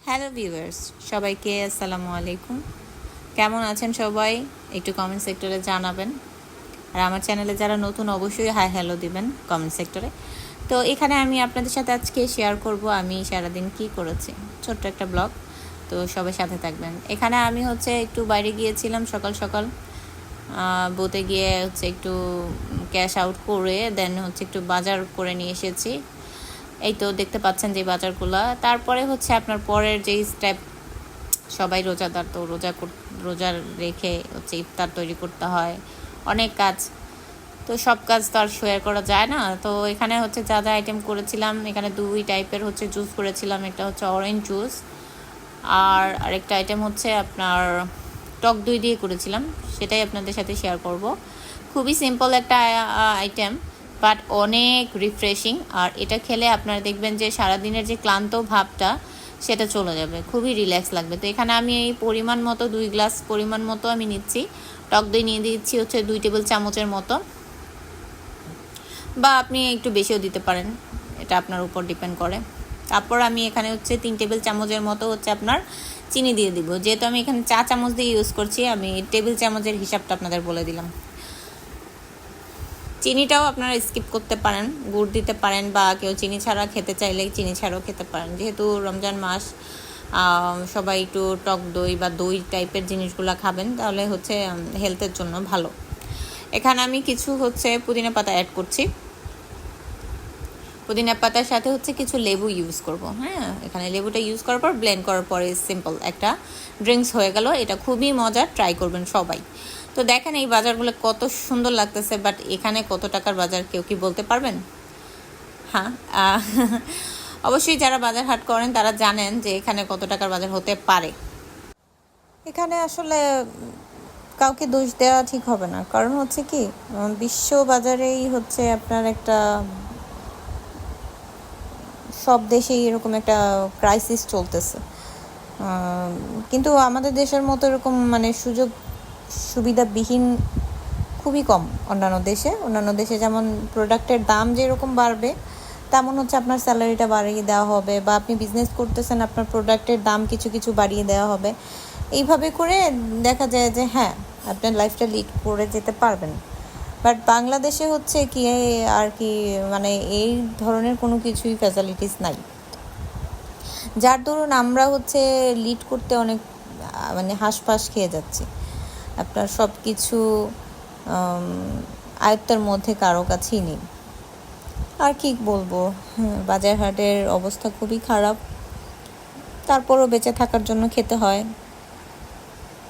Hello viewers, সবাইকে আসসালামু আলাইকুম। কেমন আছেন সবাই? একটু কমেন্ট সেক্টরে জানাবেন। আর আমার চ্যানেলে যারা নতুন অবশ্যই হাই হ্যালো দিবেন কমেন্ট সেক্টরে। তো এখানে আমি আপনাদের সাথে আজকে শেয়ার করব আমি সারাদিন কি করেছি, ছোট্ট একটা ব্লগ। তো সবাই সাথে থাকবেন। এখানে আমি একটু বাইরে গিয়েছিলাম সকাল সকাল, বোতে গিয়ে একটু ক্যাশ আউট করে দেন একটু বাজার করে নিয়ে এসেছি। এই তো দেখতে পাচ্ছেন যে বাজারগুলো। তারপরে আপনার পরের যেই স্টেপ, সবাই রোজাদার, তো রোজা রেখে ইফতার তৈরি করতে হয়, অনেক কাজ। তো সব কাজ তো আর শেয়ার করা যায় না। তো এখানে যা যা আইটেম করেছিলাম, এখানে দুই টাইপের জুস করেছিলাম। একটা অরেঞ্জ জুস, আর আরেকটা আইটেম আপনার টক দই দিয়ে করেছিলাম, সেটাই আপনাদের সাথে শেয়ার করব। খুবই সিম্পল একটা আইটেম, বাট অনেক রিফ্রেশিং। আর এটা খেলে আপনারা দেখবেন যে সারাদিনের যে ক্লান্ত ভাবটা সেটা চলে যাবে, খুবই রিল্যাক্স লাগবে। তো এখানে আমি এই পরিমাণ মতো 2 গ্লাস পরিমাণ মতো আমি নিচ্ছি। টক দই নিয়ে দিচ্ছি 2 টেবিল চামচের মতো, বা আপনি একটু বেশিও দিতে পারেন, এটা আপনার উপর ডিপেন্ড করে। তারপর আমি এখানে 3 টেবিল চামচের মতো আপনার চিনি দিয়ে দিব। যেহেতু আমি এখানে চা চামচ দিয়ে ইউজ করছি, আমি টেবিল চামচের হিসাবটা আপনাদের বলে দিলাম। চিনিটাও আপনারা স্কিপ করতে পারেন, গুড় দিতে পারেন, বা কেউ চিনি ছাড়া খেতে চাইলে চিনি ছাড়াও খেতে পারেন। যেহেতু রমজান মাস, সবাই একটু টক দই বা দই টাইপের জিনিসগুলো খাবেন, তাহলে হেলথের জন্য ভালো। এখানে আমি কিছু পুদিনা পাতা অ্যাড করছি। পুদিনা পাতার সাথে কিছু লেবু ইউজ করব। হ্যাঁ, এখানে লেবুটা ইউজ করার পর ব্লেন্ড করার পরে সিম্পল একটা ড্রিঙ্কস হয়ে গেল। এটা খুবই মজার, ট্রাই করবেন সবাই। তো দেখেন এই বাজারগুলো কত সুন্দর লাগতেছে, বাট এখানে কত টাকার বাজার কেউ কি বলতে পারবেন? হ্যাঁ, অবশ্যই যারা বাজার হাট করেন তারা জানেন যে এখানে কত টাকার বাজার হতে পারে। এখানে আসলে কাউকে দোষ দেওয়া ঠিক হবে না, কারণ কি বিশ্ব বাজারেই আপনার একটা, সব দেশেই এরকম একটা ক্রাইসিস চলতেছে। কিন্তু আমাদের দেশের মতো এরকম সুযোগ সুবিধাবিহীন খুবই কম অন্যান্য দেশে যেমন প্রোডাক্টের দাম যেরকম বাড়বে, তেমন আপনার স্যালারিটা বাড়িয়ে দেওয়া হবে, বা আপনি বিজনেস করতেছেন আপনার প্রোডাক্টের দাম কিছু কিছু বাড়িয়ে দেওয়া হবে। এইভাবে করে দেখা যায় যে হ্যাঁ, আপনার লাইফটা লিড করে যেতে পারবেন। বাট বাংলাদেশে কি আর কি এই ধরনের কোনো কিছুই ফ্যাসিলিটিস নাই, যার দরুন আমরা লিড করতে অনেক হাঁসফাঁস খেয়ে যাচ্ছি। আপনার সব কিছু আয়ত্তের মধ্যে কারো কাছেই নেই। আর কি বলবো, বাজার হাটের অবস্থা খুবই খারাপ। তারপরও বেঁচে থাকার জন্য খেতে হয়,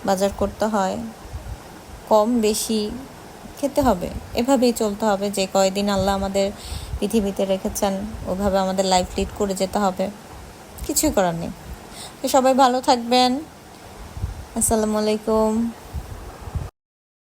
বাজার করতে হয়, কম বেশি খেতে হবে, এভাবেই চলতে হবে। যে কয়দিন আল্লাহ আমাদের পৃথিবীতে রেখেছেন, ওভাবে আমাদের লাইফ লিড করে যেতে হবে, কিছুই করার নেই। তো সবাই ভালো থাকবেন। আসসালামু আলাইকুম।